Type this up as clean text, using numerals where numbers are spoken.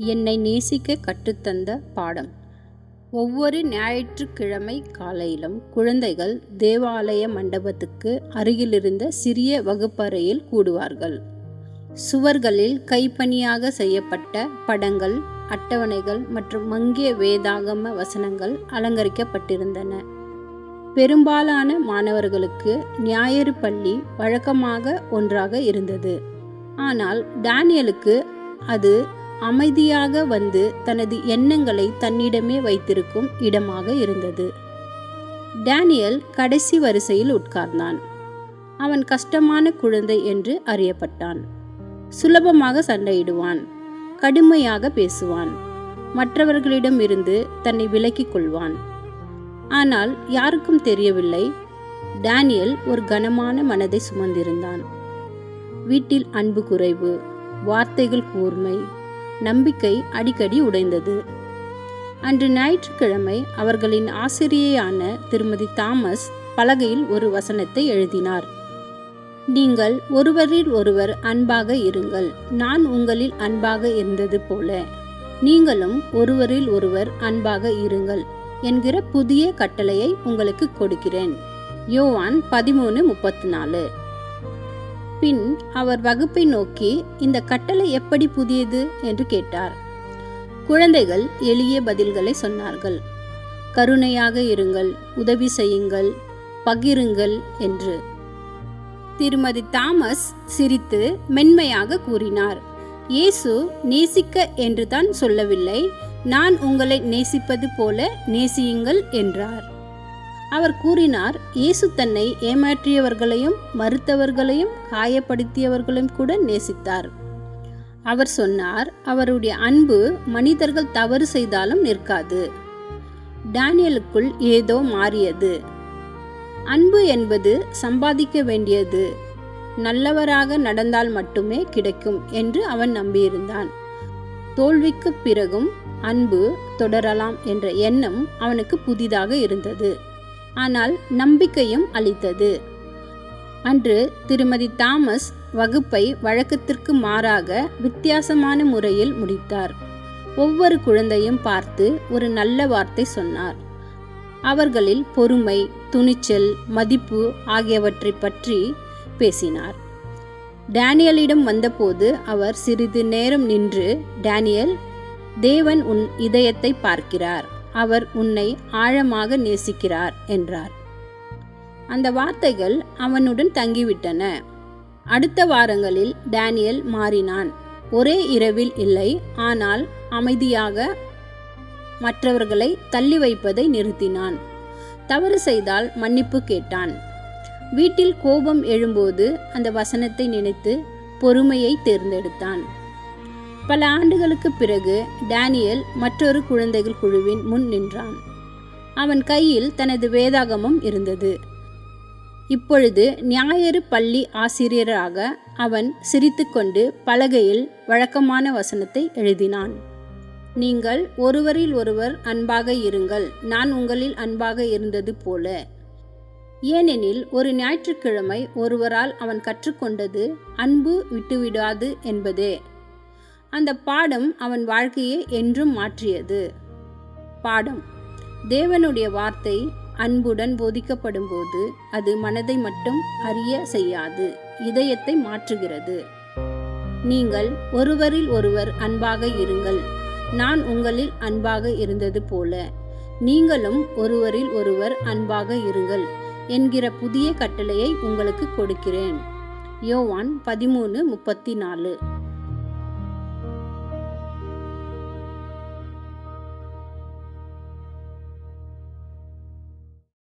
என்னை நேசிக்க கற்றுத்தந்த பாடம். ஒவ்வொரு ஞாயிற்றுக்கிழமை காலையிலும் குழந்தைகள் தேவாலய மண்டபத்துக்கு அருகிலிருந்த சிறிய வகுப்பறையில் கூடுவார்கள். சுவர்களில் கைப்பணியாக செய்யப்பட்ட படங்கள், அட்டவணைகள் மற்றும் மங்கிய வேதாகம வசனங்கள் அலங்கரிக்கப்பட்டிருந்தன. பெரும்பாலான மாணவர்களுக்கு ஞாயிறு பள்ளி வழக்கமாக ஒன்றாக இருந்தது. ஆனால் டேனியலுக்கு அது அமைதியாக வந்து தனது எண்ணங்களை தன்னிடமே வைத்திருக்கும் இடமாக இருந்தது. டேனியல் கடைசி வரிசையில் உட்கார்ந்தான். அவன் கஷ்டமான குழந்தை என்று அறியப்பட்டான். சுலபமாக சண்டையிடுவான், கடுமையாக பேசுவான், மற்றவர்களிடமிருந்து தன்னை விலக்கிக் கொள்வான். ஆனால் யாருக்கும் தெரியவில்லை, டேனியல் ஒரு கனமான மனதை சுமந்திருந்தான். வீட்டில் அன்பு குறைவு, வார்த்தைகள் கூர்மை, நம்பிக்கை அடிக்கடி உடைந்தது. அன்று ஞாயிற்றுக்கிழமை அவர்களின் ஆசிரியையான திருமதி தாமஸ் பலகையில் ஒரு வசனத்தை எழுதினார். நீங்கள் ஒருவரில் ஒருவர் அன்பாக இருங்கள், நான் உங்களில் அன்பாக இருந்தது போல நீங்களும் ஒருவரில் ஒருவர் அன்பாக இருங்கள் என்கிற புதிய கட்டளையை உங்களுக்கு கொடுக்கிறேன். யோவான் 13:34. பின் அவர் வகுப்பை நோக்கி, இந்த கட்டளை எப்படி புதியது என்று கேட்டார். குழந்தைகள் எளிய பதில்களை சொன்னார்கள். கருணையாக இருங்கள், உதவி செய்யுங்கள், பகிருங்கள் என்று. திருமதி தாமஸ் சிரித்து மென்மையாக கூறினார், இயேசு நேசிக்க என்று தான் சொல்லவில்லை, நான் உங்களை நேசிப்பது போல நேசியுங்கள் என்றார். அவர் கூறினார், இயேசு தன்னை ஏமாற்றியவர்களையும் மறுத்தவர்களையும் காயப்படுத்தியவர்களையும் கூட நேசித்தார். அவர் சொன்னார், அவருடைய அன்பு மனிதர்கள் தவறு செய்தாலும் நிற்காது. டேனியலுக்குள் ஏதோ மாறியது. அன்பு என்பது சம்பாதிக்க வேண்டியது, நல்லவராக நடந்தால் மட்டுமே கிடைக்கும் என்று அவன் நம்பியிருந்தான். தோல்விக்கு பிறகும் அன்பு தொடரலாம் என்ற எண்ணம் அவனுக்கு புதிதாக இருந்தது. ஆனால் நம்பிக்கையும் அளித்தது. அன்று திருமதி தாமஸ் வகுப்பை வழக்கத்திற்கு மாறாக வித்தியாசமான முறையில் முடித்தார். ஒவ்வொரு குழந்தையும் பார்த்து ஒரு நல்ல வார்த்தை சொன்னார். அவர்களில் பொறுமை, துணிச்சல், மதிப்பு ஆகியவற்றை பற்றி பேசினார். டேனியலிடம் வந்தபோது அவர் சிறிது நேரம் நின்று, டேனியல், தேவன் உன் இதயத்தை பார்க்கிறார், அவர் உன்னை ஆழமாக நேசிக்கிறார் என்றார். அந்த வார்த்தைகள் அவனுடன் தங்கிவிட்டன. அடுத்த வாரங்களில் டேனியல் மாறினான். ஒரே இரவில் இல்லை, ஆனால் அமைதியாக மற்றவர்களை தள்ளி வைப்பதை நிறுத்தினான். தவறு செய்தால் மன்னிப்பு கேட்டான். வீட்டில் கோபம் எழும்போது அந்த வசனத்தை நினைத்து பொறுமையை தேர்ந்தெடுத்தான். பல ஆண்டுகளுக்கு பிறகு டேனியல் மற்றொரு குழந்தைகள் குழுவின் முன் நின்றான். அவன் கையில் தனது வேதாகமம் இருந்தது. இப்பொழுது ஞாயிறு பள்ளி ஆசிரியராக அவன் சிரித்துக்கொண்டு பலகையில் வழக்கமான வசனத்தை எழுதினான். நீங்கள் ஒருவரில் ஒருவர் அன்பாக இருங்கள், நான் உங்களில் அன்பாக இருந்தது போல. ஏனெனில் ஒரு ஞாயிற்றுக்கிழமை ஒருவரால் அவன் கற்றுக்கொண்டது அன்பு விட்டுவிடாது என்பதே. அந்த பாடம் அவன் வாழ்க்கையை என்றும் மாற்றியது. பாடம்: தேவனுடைய வார்த்தை அன்புடன் போதிக்கப்படும் போது அது மனதை மட்டும் அறிய செய்யாது, இதயத்தை மாற்றுகிறது. நீங்கள் ஒருவரில் ஒருவர் அன்பாக இருங்கள், நான் உங்களில் அன்பாக இருந்தது போல நீங்களும் ஒருவரில் ஒருவர் அன்பாக இருங்கள் என்கிற புதிய கட்டளையை உங்களுக்கு கொடுக்கிறேன். யோவான் 13:34.